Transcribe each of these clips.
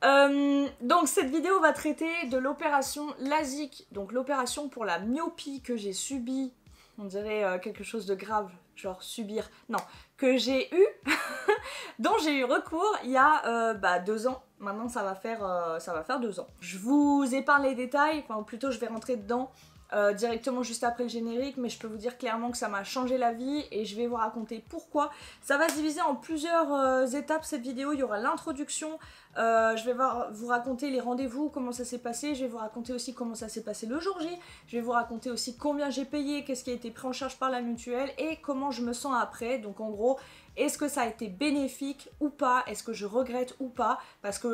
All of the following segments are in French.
Donc cette vidéo va traiter de l'opération LASIK, donc l'opération pour la myopie que j'ai subie, on dirait quelque chose de grave, genre subir, non, que j'ai eu, dont j'ai eu recours il y a 2 ans, maintenant ça va faire 2 ans. Je vous épargne les détails, enfin ou plutôt je vais rentrer dedans directement juste après le générique, mais je peux vous dire clairement que ça m'a changé la vie et je vais vous raconter pourquoi. Ça va se diviser en plusieurs étapes cette vidéo. Il y aura l'introduction, je vais vous raconter les rendez-vous, comment ça s'est passé, je vais vous raconter aussi comment ça s'est passé le jour J, je vais vous raconter aussi combien j'ai payé, qu'est-ce qui a été pris en charge par la mutuelle et comment je me sens après. Donc en gros, est-ce que ça a été bénéfique ou pas, est-ce que je regrette ou pas, parce que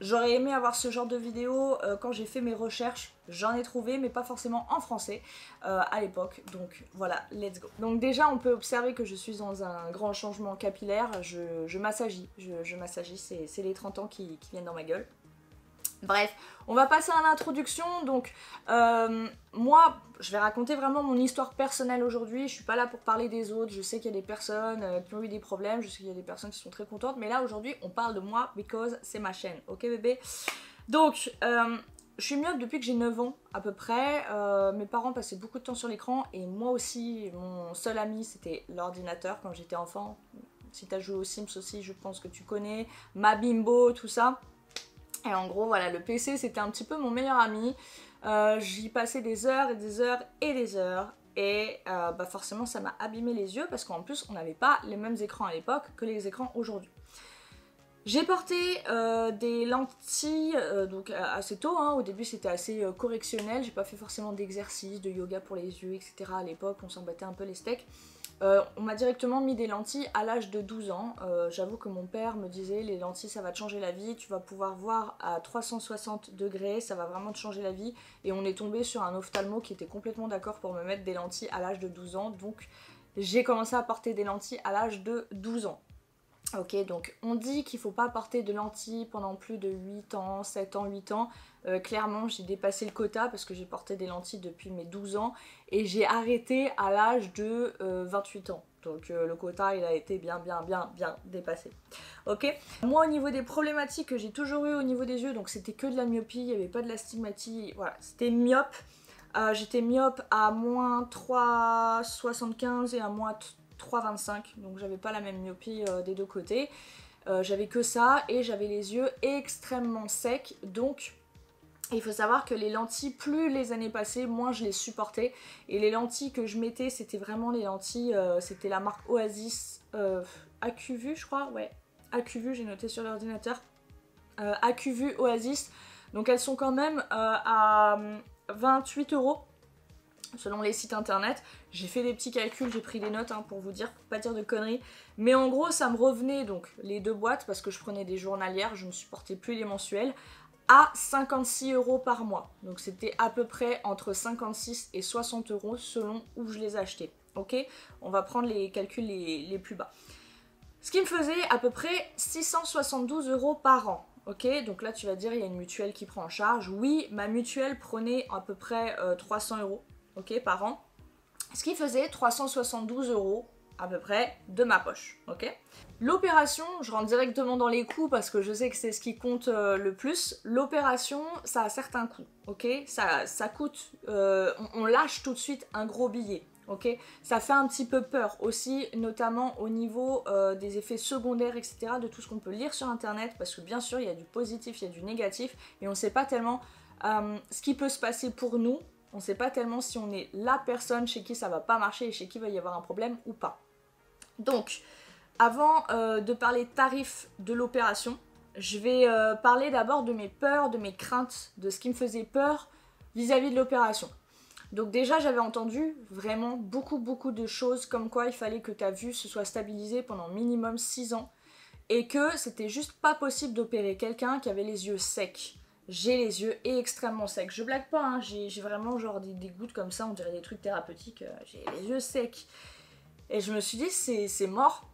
j'aurais aimé avoir ce genre de vidéo quand j'ai fait mes recherches, j'en ai trouvé mais pas forcément en français à l'époque, donc voilà, let's go. Donc déjà on peut observer que je suis dans un grand changement capillaire, je m'assagis, c'est les 30 ans qui viennent dans ma gueule. Bref, on va passer à l'introduction. Donc moi je vais raconter vraiment mon histoire personnelle aujourd'hui, je suis pas là pour parler des autres, je sais qu'il y a des personnes qui ont eu des problèmes, je sais qu'il y a des personnes qui sont très contentes, mais là aujourd'hui on parle de moi because c'est ma chaîne, ok bébé. Donc je suis myope depuis que j'ai 9 ans à peu près, mes parents passaient beaucoup de temps sur l'écran et moi aussi, mon seul ami c'était l'ordinateur quand j'étais enfant. Si t'as joué aux Sims aussi je pense que tu connais, ma bimbo, tout ça. Et en gros, voilà, le PC c'était un petit peu mon meilleur ami. J'y passais des heures et des heures et des heures. Et forcément, ça m'a abîmé les yeux parce qu'en plus, on n'avait pas les mêmes écrans à l'époque que les écrans aujourd'hui. J'ai porté des lentilles donc assez tôt, hein. Au début c'était assez correctionnel, j'ai pas fait forcément d'exercice, de yoga pour les yeux, etc. À l'époque, on s'en battait un peu les steaks. On m'a directement mis des lentilles à l'âge de 12 ans. J'avoue que mon père me disait les lentilles ça va te changer la vie, tu vas pouvoir voir à 360 degrés, ça va vraiment te changer la vie. Et on est tombé sur un ophtalmo qui était complètement d'accord pour me mettre des lentilles à l'âge de 12 ans. Donc j'ai commencé à porter des lentilles à l'âge de 12 ans. Ok, donc on dit qu'il ne faut pas porter de lentilles pendant plus de 8 ans, 7 ans, 8 ans. Clairement, j'ai dépassé le quota parce que j'ai porté des lentilles depuis mes 12 ans et j'ai arrêté à l'âge de 28 ans. Donc le quota, il a été bien dépassé. Ok. Moi, au niveau des problématiques que j'ai toujours eu au niveau des yeux, donc c'était que de la myopie, il n'y avait pas de l'astigmatie, voilà, c'était myope. J'étais myope à moins 3,75 et à moins 3,25, donc j'avais pas la même myopie des deux côtés. J'avais que ça et j'avais les yeux extrêmement secs, donc il faut savoir que les lentilles, plus les années passaient, moins je les supportais. Et les lentilles que je mettais, c'était vraiment les lentilles, c'était la marque Oasis AcuVu, je crois, ouais, AcuVu, j'ai noté sur l'ordinateur. AcuVu Oasis, donc elles sont quand même à 28 € selon les sites internet. J'ai fait des petits calculs, j'ai pris des notes hein, pour vous dire, pour pas dire de conneries. Mais en gros, ça me revenait, donc les 2 boîtes, parce que je prenais des journalières, je ne supportais plus les mensuels, à 56 € par mois. Donc c'était à peu près entre 56 et 60 € selon où je les achetais. Ok, on va prendre les calculs les plus bas. Ce qui me faisait à peu près 672 € par an. Ok, donc là tu vas dire il y a une mutuelle qui prend en charge. Oui, ma mutuelle prenait à peu près 300 €. Ok, par an, ce qui faisait 372 € à peu près de ma poche, ok. L'opération, je rentre directement dans les coûts parce que je sais que c'est ce qui compte le plus. L'opération, ça a certains coûts, ok. Ça coûte, on lâche tout de suite un gros billet, ok. Ça fait un petit peu peur aussi, notamment au niveau des effets secondaires, etc. De tout ce qu'on peut lire sur internet, parce que bien sûr, il y a du positif, il y a du négatif, et on ne sait pas tellement ce qui peut se passer pour nous. On ne sait pas tellement si on est la personne chez qui ça va pas marcher et chez qui il va y avoir un problème ou pas. Donc, avant de parler tarifs de l'opération, je vais parler d'abord de mes peurs, de mes craintes, de ce qui me faisait peur vis-à-vis de l'opération. Donc déjà, j'avais entendu vraiment beaucoup de choses comme quoi il fallait que ta vue se soit stabilisée pendant minimum 6 ans et que c'était juste pas possible d'opérer quelqu'un qui avait les yeux secs. J'ai les yeux extrêmement secs. Je blague pas, hein, j'ai vraiment genre des gouttes comme ça, on dirait des trucs thérapeutiques. J'ai les yeux secs. Et je me suis dit, c'est mort.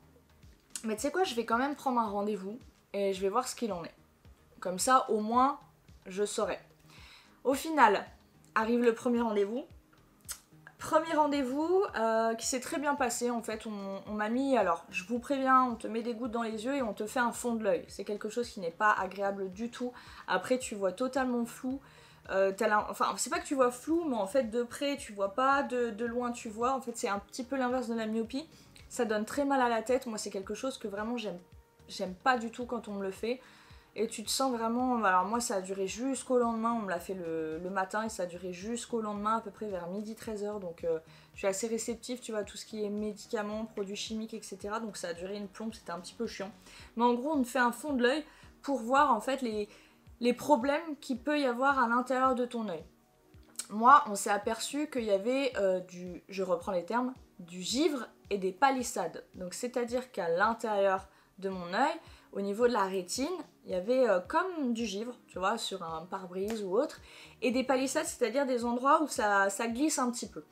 Mais tu sais quoi, je vais quand même prendre un rendez-vous et je vais voir ce qu'il en est. Comme ça, au moins, je saurai. Au final, arrive le premier rendez-vous. Premier rendez-vous qui s'est très bien passé en fait, on m'a mis, alors je vous préviens, on te met des gouttes dans les yeux et on te fait un fond de l'œil. C'est quelque chose qui n'est pas agréable du tout. Après tu vois totalement flou, enfin c'est pas que tu vois flou, mais en fait de près tu vois pas, de loin tu vois, en fait c'est un petit peu l'inverse de la myopie. Ça donne très mal à la tête, moi c'est quelque chose que vraiment j'aime pas du tout quand on me le fait. Et tu te sens vraiment... Alors moi ça a duré jusqu'au lendemain, on me l'a fait le matin et ça a duré jusqu'au lendemain à peu près vers midi 13h. Donc je suis assez réceptive, tu vois, tout ce qui est médicaments, produits chimiques, etc. Donc ça a duré une plombe, c'était un petit peu chiant. Mais en gros on te fait un fond de l'œil pour voir en fait les problèmes qu'il peut y avoir à l'intérieur de ton œil. Moi on s'est aperçu qu'il y avait je reprends les termes, du givre et des palissades. Donc c'est-à-dire qu'à l'intérieur de mon œil, au niveau de la rétine, il y avait comme du givre, tu vois, sur un pare-brise ou autre, et des palissades, c'est-à-dire des endroits où ça glisse un petit peu.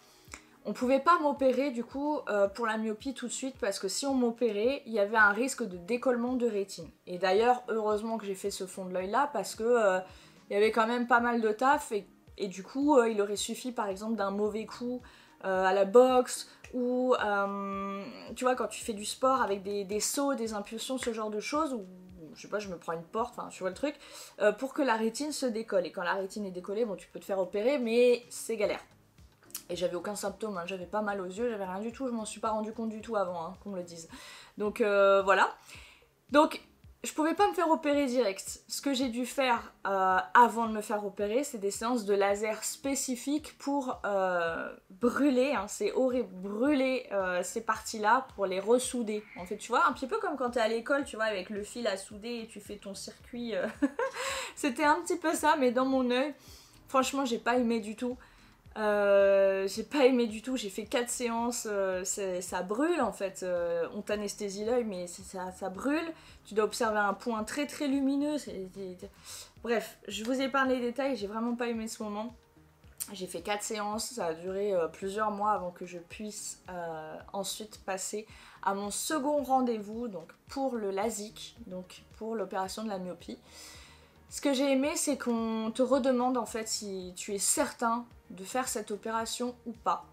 On pouvait pas m'opérer du coup pour la myopie tout de suite parce que si on m'opérait, il y avait un risque de décollement de rétine. Et d'ailleurs, heureusement que j'ai fait ce fond de l'œil là parce que il y avait quand même pas mal de taf et du coup, il aurait suffi par exemple d'un mauvais coup à la boxe ou tu vois quand tu fais du sport avec des sauts, des impulsions, ce genre de choses ou je sais pas, je me prends une porte, enfin tu vois le truc, pour que la rétine se décolle. Et quand la rétine est décollée, bon tu peux te faire opérer mais c'est galère. Et j'avais aucun symptôme, hein. J'avais pas mal aux yeux, j'avais rien du tout, je m'en suis pas rendu compte du tout avant hein, qu'on me le dise. Donc voilà. Donc je pouvais pas me faire opérer direct. Ce que j'ai dû faire avant de me faire opérer, c'est des séances de laser spécifiques pour brûler, hein, c'est horrible, brûler ces parties-là pour les ressouder. En fait, tu vois, un petit peu comme quand t'es à l'école, tu vois, avec le fil à souder et tu fais ton circuit. C'était un petit peu ça, mais dans mon œil, franchement, j'ai pas aimé du tout. J'ai pas aimé du tout, j'ai fait 4 séances, ça brûle en fait, on t'anesthésie l'œil mais ça brûle, tu dois observer un point très très lumineux, bref, je vous épargne les détails, j'ai vraiment pas aimé ce moment. J'ai fait 4 séances, ça a duré plusieurs mois avant que je puisse ensuite passer à mon second rendez-vous, donc pour le LASIK, donc pour l'opération de la myopie. Ce que j'ai aimé, c'est qu'on te redemande en fait si tu es certain de faire cette opération ou pas.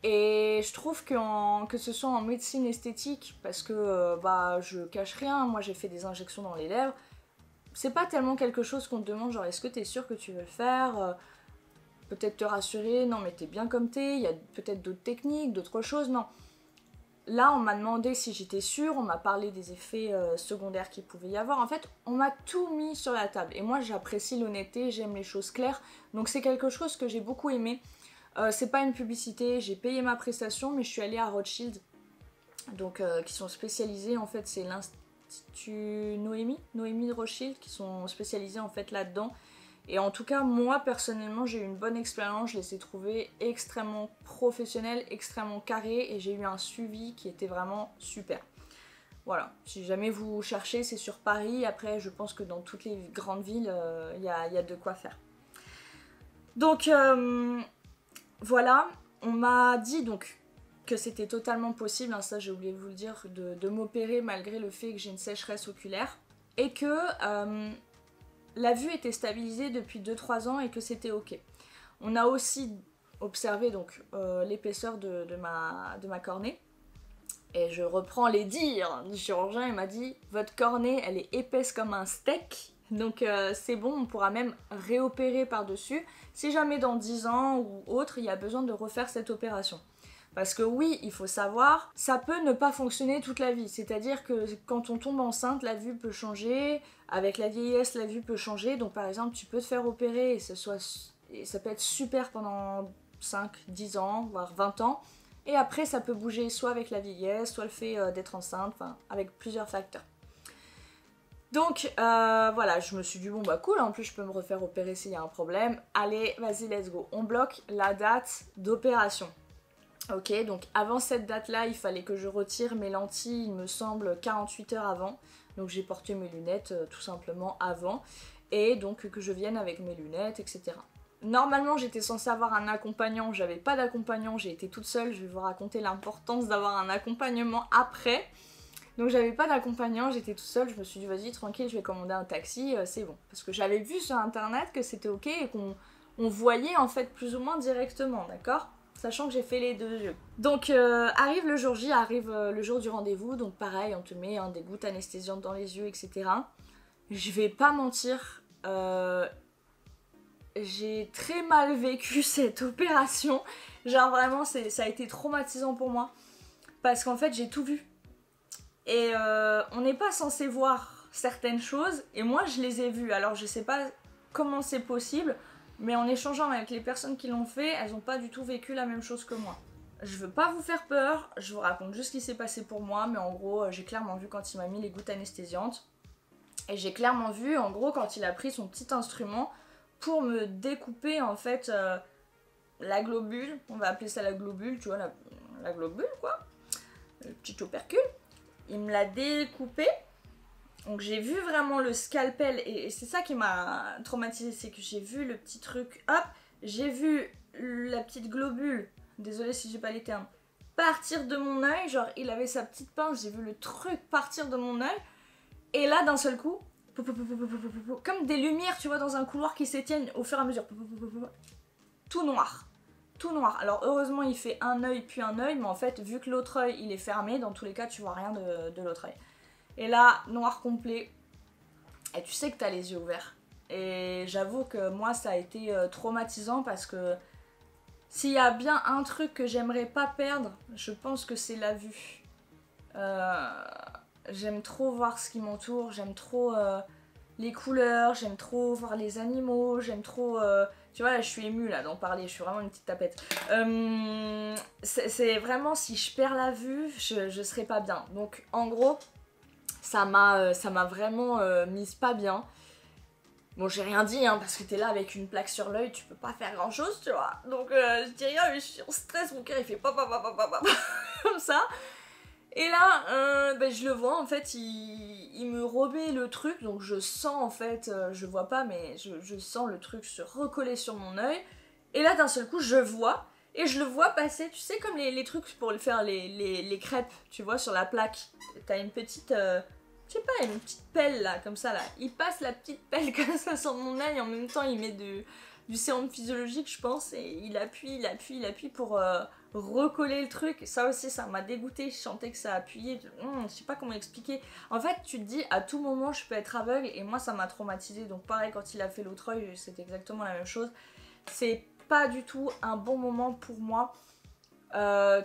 Et je trouve que ce soit en médecine esthétique, parce que bah je cache rien, moi j'ai fait des injections dans les lèvres, c'est pas tellement quelque chose qu'on te demande, genre est-ce que t'es sûr que tu veux le faire, peut-être te rassurer, non mais t'es bien comme t'es, il y a peut-être d'autres techniques, d'autres choses, non. Là, on m'a demandé si j'étais sûre, on m'a parlé des effets secondaires qu'il pouvait y avoir. En fait, on m'a tout mis sur la table. Et moi, j'apprécie l'honnêteté, j'aime les choses claires. Donc c'est quelque chose que j'ai beaucoup aimé. C'est pas une publicité, j'ai payé ma prestation, mais je suis allée à Rothschild. Donc, qui sont spécialisés, en fait, c'est l'Institut Noémie de Rothschild, qui sont spécialisés en fait là-dedans. Et en tout cas, moi personnellement, j'ai eu une bonne expérience, je les ai trouvés extrêmement professionnels, extrêmement carrés et j'ai eu un suivi qui était vraiment super. Voilà, si jamais vous cherchez, c'est sur Paris, après je pense que dans toutes les grandes villes, il y a de quoi faire. Donc voilà, on m'a dit donc que c'était totalement possible, hein, ça j'ai oublié de vous le dire, de m'opérer malgré le fait que j'ai une sécheresse oculaire et que la vue était stabilisée depuis 2-3 ans et que c'était ok. On a aussi observé donc l'épaisseur de ma cornée. Et je reprends les dires du chirurgien, il m'a dit « Votre cornée, elle est épaisse comme un steak, donc c'est bon, on pourra même réopérer par-dessus. Si jamais dans 10 ans ou autre, il y a besoin de refaire cette opération. » Parce que oui, il faut savoir, ça peut ne pas fonctionner toute la vie. C'est-à-dire que quand on tombe enceinte, la vue peut changer. Avec la vieillesse, la vue peut changer. Donc par exemple, tu peux te faire opérer et ça peut être super pendant 5, 10 ans, voire 20 ans. Et après, ça peut bouger soit avec la vieillesse, soit le fait d'être enceinte, enfin avec plusieurs facteurs. Donc voilà, je me suis dit bon bah cool, en plus je peux me refaire opérer s'il y a un problème. Allez, vas-y, let's go. On bloque la date d'opération. Ok, donc avant cette date-là, il fallait que je retire mes lentilles, il me semble, 48 heures avant. Donc j'ai porté mes lunettes tout simplement avant. Et donc que je vienne avec mes lunettes, etc. Normalement, j'étais censée avoir un accompagnant, j'avais pas d'accompagnant, j'ai été toute seule. Je vais vous raconter l'importance d'avoir un accompagnement après. Donc j'avais pas d'accompagnant, j'étais toute seule, je me suis dit vas-y, tranquille, je vais commander un taxi, c'est bon. Parce que j'avais vu sur internet que c'était ok et qu'on voyait en fait plus ou moins directement, d'accord ? sachant que j'ai fait les 2 yeux. Donc arrive le jour J, arrive le jour du rendez-vous, donc pareil, on te met des gouttes anesthésiantes dans les yeux, etc. Je vais pas mentir, j'ai très mal vécu cette opération. Genre vraiment, ça a été traumatisant pour moi. Parce qu'en fait, j'ai tout vu. Et on n'est pas censé voir certaines choses, et moi je les ai vues. Alors je sais pas comment c'est possible, mais en échangeant avec les personnes qui l'ont fait, elles ont pas du tout vécu la même chose que moi. Je veux pas vous faire peur, je vous raconte juste ce qui s'est passé pour moi, mais en gros, j'ai clairement vu quand il m'a mis les gouttes anesthésiantes. Et j'ai clairement vu, en gros, quand il a pris son petit instrument pour me découper, en fait, la globule. On va appeler ça la globule, tu vois, la globule, quoi. Le petit opercule. Il me l'a découpé. Donc j'ai vu vraiment le scalpel, et c'est ça qui m'a traumatisée, c'est que j'ai vu le petit truc, hop, j'ai vu la petite globule, désolée si j'ai pas les termes, partir de mon œil, genre il avait sa petite pince, j'ai vu le truc partir de mon œil, et là d'un seul coup, comme des lumières, tu vois, dans un couloir qui s'éteignent au fur et à mesure, tout noir. Tout noir. Alors heureusement il fait un œil puis un œil, mais en fait vu que l'autre œil il est fermé, dans tous les cas tu vois rien de l'autre œil. Et là, noir complet, et tu sais que t'as les yeux ouverts. Et j'avoue que moi ça a été traumatisant parce que s'il y a bien un truc que j'aimerais pas perdre, je pense que c'est la vue. J'aime trop voir ce qui m'entoure, j'aime trop les couleurs, j'aime trop voir les animaux, j'aime trop... Tu vois, là, je suis émue là d'en parler, je suis vraiment une petite tapette. C'est vraiment, si je perds la vue, je serai pas bien. Donc en gros... ça m'a vraiment mise pas bien. Bon, j'ai rien dit, hein, parce que t'es là avec une plaque sur l'œil, tu peux pas faire grand chose, tu vois. Donc, je dis rien, mais je suis en stress, mon cœur il fait papa, comme ça. Et là, je le vois, en fait, il me remet le truc, donc je sens, en fait, je vois pas, mais je sens le truc se recoller sur mon œil. Et là, d'un seul coup, je vois, et je le vois passer, tu sais, comme les trucs pour faire les crêpes, tu vois, sur la plaque. T'as une petite... je sais pas, une petite pelle là, comme ça là. Il passe la petite pelle comme ça sur mon œil, en même temps il met du sérum physiologique je pense, et il appuie pour recoller le truc. Ça aussi ça m'a dégoûté, je sentais que ça appuyait, je sais pas comment expliquer. En fait tu te dis à tout moment je peux être aveugle, et moi ça m'a traumatisé. Donc pareil quand il a fait l'autre œil c'était exactement la même chose. C'est pas du tout un bon moment pour moi.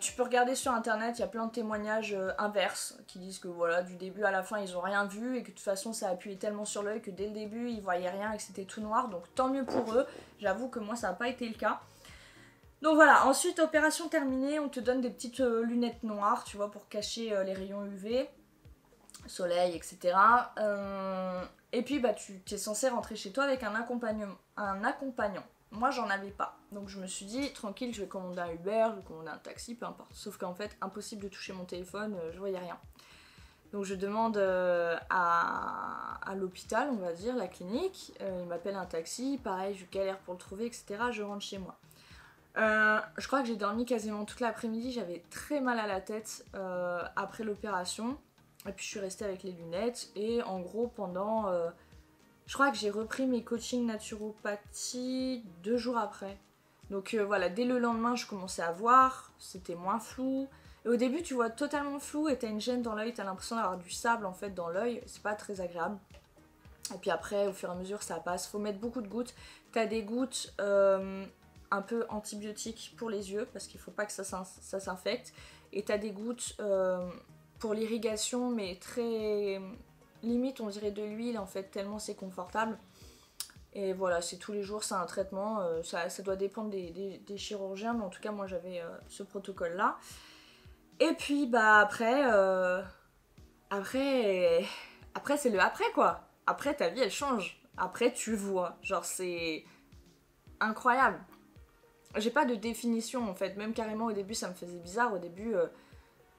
Tu peux regarder sur internet, il y a plein de témoignages inverses qui disent que voilà, du début à la fin ils ont rien vu, et que de toute façon ça a appuyé tellement sur l'œil que dès le début ils voyaient rien et que c'était tout noir, donc tant mieux pour eux. J'avoue que moi ça n'a pas été le cas. Donc voilà, ensuite opération terminée, on te donne des petites lunettes noires, tu vois, pour cacher les rayons UV, soleil, etc. Et puis bah tu es censé rentrer chez toi avec un accompagnant. Moi j'en avais pas, donc je me suis dit tranquille, je vais commander un Uber, je vais commander un taxi, peu importe. Sauf qu'en fait impossible de toucher mon téléphone, je voyais rien. Donc je demande à l'hôpital, on va dire, la clinique, il m'appelle un taxi, pareil je galère pour le trouver, etc. Je rentre chez moi. Je crois que j'ai dormi quasiment toute l'après-midi, j'avais très mal à la tête après l'opération. Et puis je suis restée avec les lunettes, et en gros pendant... je crois que j'ai repris mes coachings naturopathie 2 jours après. Donc voilà, dès le lendemain, je commençais à voir, c'était moins flou. Et au début, tu vois totalement flou et t'as une gêne dans l'œil, t'as l'impression d'avoir du sable en fait dans l'œil, c'est pas très agréable. Et puis après, au fur et à mesure, ça passe. Faut mettre beaucoup de gouttes. T'as des gouttes un peu antibiotiques pour les yeux, parce qu'il faut pas que ça s'infecte. Et t'as des gouttes pour l'irrigation, mais très... limite on dirait de l'huile en fait, tellement c'est confortable. Et voilà, c'est tous les jours, c'est un traitement, ça doit dépendre des chirurgiens, mais en tout cas moi j'avais ce protocole là. Et puis bah après c'est le après quoi. Après ta vie elle change, après tu vois, genre c'est incroyable. J'ai pas de définition en fait, même carrément au début ça me faisait bizarre, au début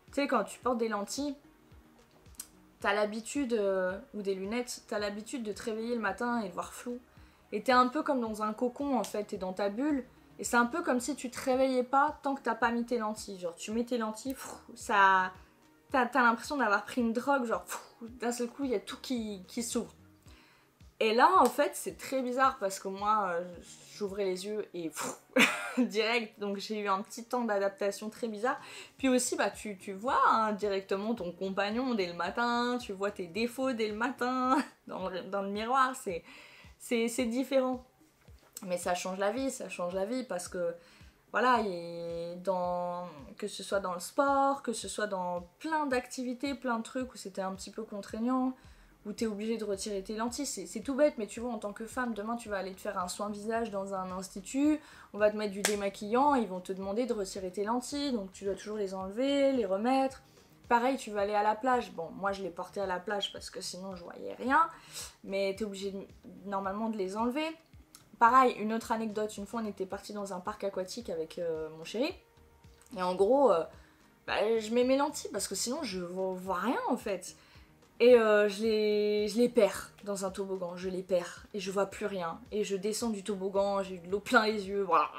tu sais quand tu portes des lentilles, t'as l'habitude, ou des lunettes, t'as l'habitude de te réveiller le matin et de voir flou. Et t'es un peu comme dans un cocon en fait, t'es dans ta bulle. Et c'est un peu comme si tu te réveillais pas tant que t'as pas mis tes lentilles. Genre tu mets tes lentilles, ça... T'as l'impression d'avoir pris une drogue, genre d'un seul coup il y a tout qui s'ouvre. Et là, en fait, c'est très bizarre parce que moi, j'ouvrais les yeux et direct, donc j'ai eu un petit temps d'adaptation très bizarre. Puis aussi, bah, tu vois hein, directement ton compagnon dès le matin, tu vois tes défauts dès le matin dans le miroir, c'est différent. Mais ça change la vie parce que voilà, que ce soit dans le sport, que ce soit dans plein d'activités, plein de trucs où c'était un petit peu contraignant, où t'es obligé de retirer tes lentilles, c'est tout bête, mais tu vois, en tant que femme, demain tu vas aller te faire un soin visage dans un institut, on va te mettre du démaquillant, ils vont te demander de retirer tes lentilles, donc tu dois toujours les enlever, les remettre. Pareil, tu vas aller à la plage, bon, moi je les portais à la plage parce que sinon je voyais rien, mais t'es obligé normalement de les enlever. Pareil, une autre anecdote, une fois on était parti dans un parc aquatique avec mon chéri, et en gros, bah, je mets mes lentilles parce que sinon je vois rien en fait. Et je les perds dans un toboggan, je les perds et je vois plus rien. Et je descends du toboggan, j'ai eu de l'eau plein les yeux, voilà.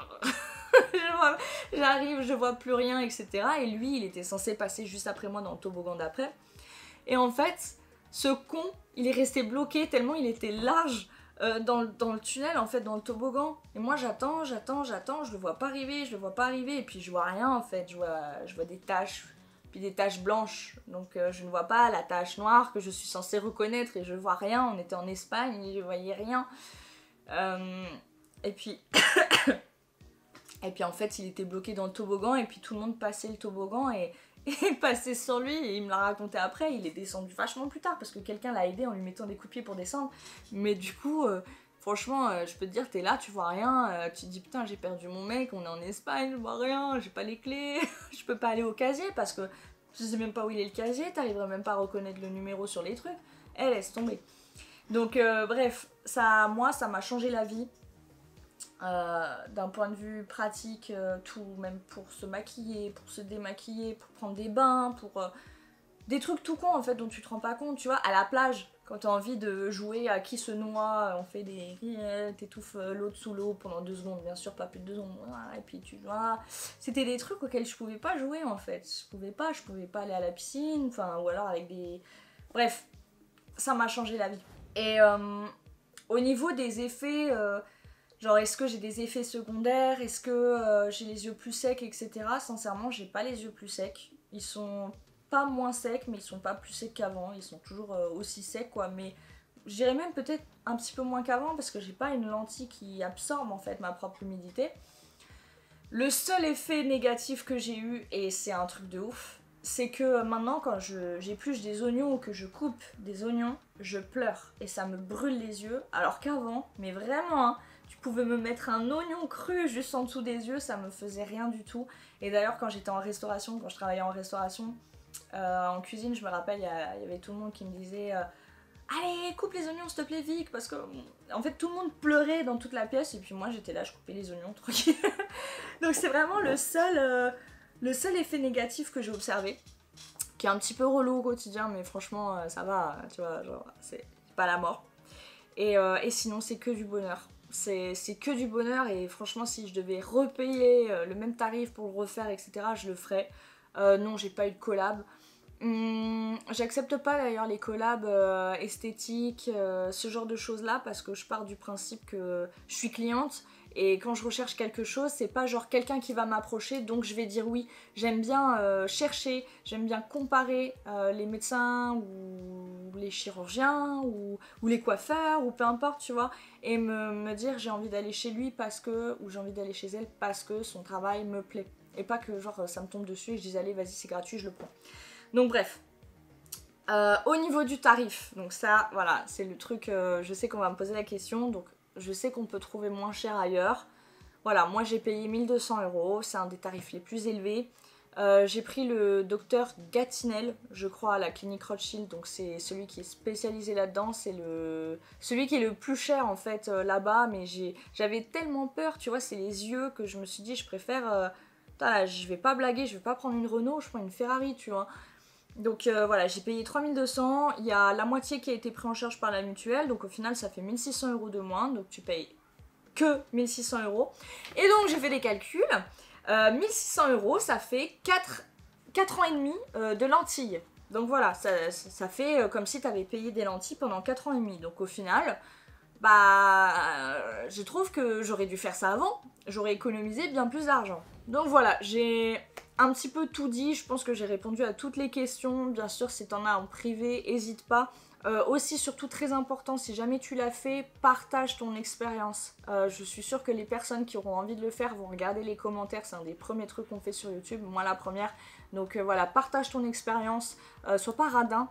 J'arrive, je vois plus rien, etc. Et lui, il était censé passer juste après moi dans le toboggan d'après. Et en fait, ce con, il est resté bloqué tellement il était large dans le tunnel, en fait, dans le toboggan. Et moi, j'attends, je le vois pas arriver, et puis je vois rien, en fait. Je vois des taches, puis des taches blanches. Donc, je ne vois pas la tache noire que je suis censée reconnaître, et je vois rien. On était en Espagne, et je voyais rien. Et puis... Et puis en fait, il était bloqué dans le toboggan, et puis tout le monde passait le toboggan et passait sur lui, et il me l'a raconté après. Il est descendu vachement plus tard parce que quelqu'un l'a aidé en lui mettant des coups de pied pour descendre. Mais du coup, franchement, je peux te dire, t'es là, tu vois rien, tu te dis putain, j'ai perdu mon mec, on est en Espagne, je vois rien, j'ai pas les clés, je peux pas aller au casier parce que je sais même pas où il est le casier, t'arriverais même pas à reconnaître le numéro sur les trucs. Laisse tomber. Donc, bref, moi, ça m'a changé la vie. D'un point de vue pratique, tout, même pour se maquiller, pour se démaquiller, pour prendre des bains, pour des trucs tout cons en fait dont tu te rends pas compte, tu vois, à la plage, quand t'as envie de jouer à qui se noie, on fait des... t'étouffes l'autre sous l'eau pendant 2 secondes, bien sûr, pas plus de 2 secondes, et puis tu vois, c'était des trucs auxquels je pouvais pas jouer en fait, je pouvais pas aller à la piscine, enfin, ou alors avec des... Bref, ça m'a changé la vie. Et au niveau des effets... genre, est-ce que j'ai des effets secondaires? Est-ce que j'ai les yeux plus secs, etc. Sincèrement, j'ai pas les yeux plus secs. Ils sont pas moins secs, mais ils sont pas plus secs qu'avant. Ils sont toujours aussi secs, quoi. Mais je dirais même peut-être un petit peu moins qu'avant parce que j'ai pas une lentille qui absorbe en fait ma propre humidité. Le seul effet négatif que j'ai eu, et c'est un truc de ouf, c'est que maintenant, quand j'épluche des oignons ou que je coupe des oignons, je pleure et ça me brûle les yeux. Alors qu'avant, mais vraiment, hein, tu pouvais me mettre un oignon cru juste en dessous des yeux, ça me faisait rien du tout. Et d'ailleurs, quand j'étais en restauration, quand je travaillais en restauration, en cuisine, je me rappelle, il y avait tout le monde qui me disait allez, coupe les oignons s'il te plaît, Vic, parce que en fait tout le monde pleurait dans toute la pièce et puis moi j'étais là, je coupais les oignons tranquille. Donc c'est vraiment le seul effet négatif que j'ai observé, qui est un petit peu relou au quotidien, mais franchement ça va, tu vois, genre c'est pas la mort. Et sinon c'est que du bonheur. C'est que du bonheur et franchement si je devais repayer le même tarif pour le refaire, etc., je le ferais. Non, j'ai pas eu de collab. J'accepte pas d'ailleurs les collabs esthétiques, ce genre de choses là, parce que je pars du principe que je suis cliente et quand je recherche quelque chose, c'est pas genre quelqu'un qui va m'approcher donc je vais dire oui. J'aime bien chercher, j'aime bien comparer les médecins ou les chirurgiens ou les coiffeurs ou peu importe, tu vois, et me dire j'ai envie d'aller chez lui parce que, ou j'ai envie d'aller chez elle parce que son travail me plaît. Et pas que genre ça me tombe dessus et je dis allez vas-y c'est gratuit, je le prends. Donc bref, au niveau du tarif, donc ça, voilà, c'est le truc, je sais qu'on va me poser la question, donc je sais qu'on peut trouver moins cher ailleurs. Voilà, moi j'ai payé 1200 €, c'est un des tarifs les plus élevés. J'ai pris le docteur Gatinel, je crois, à la clinique Rothschild, donc c'est celui qui est spécialisé là-dedans, c'est celui qui est le plus cher en fait là-bas, mais j'avais tellement peur, tu vois, c'est les yeux que je me suis dit, je préfère... je vais pas blaguer, je vais pas prendre une Renault, je prends une Ferrari, tu vois. Donc voilà, j'ai payé 3200, il y a la moitié qui a été pris en charge par la mutuelle, donc au final ça fait 1600 € de moins, donc tu payes que 1600 €. Et donc j'ai fait les calculs, 1600 € ça fait 4 ans et demi de lentilles. Donc voilà, ça fait comme si tu avais payé des lentilles pendant 4 ans et demi. Donc au final, je trouve que j'aurais dû faire ça avant, j'aurais économisé bien plus d'argent. Donc voilà, j'ai un petit peu tout dit, je pense que j'ai répondu à toutes les questions. Bien sûr, si t'en as en privé, n'hésite pas. Aussi, surtout très important, si jamais tu l'as fait, partage ton expérience. Je suis sûre que les personnes qui auront envie de le faire vont regarder les commentaires, c'est un des premiers trucs qu'on fait sur YouTube, moi la première. Donc voilà, partage ton expérience, sois pas radin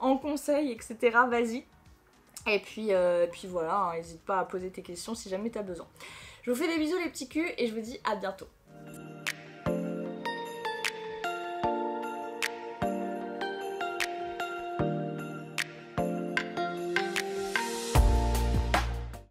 en conseil, etc. Vas-y. Et puis voilà, n'hésite pas à poser tes questions si jamais tu as besoin. Je vous fais des bisous les petits culs et je vous dis à bientôt.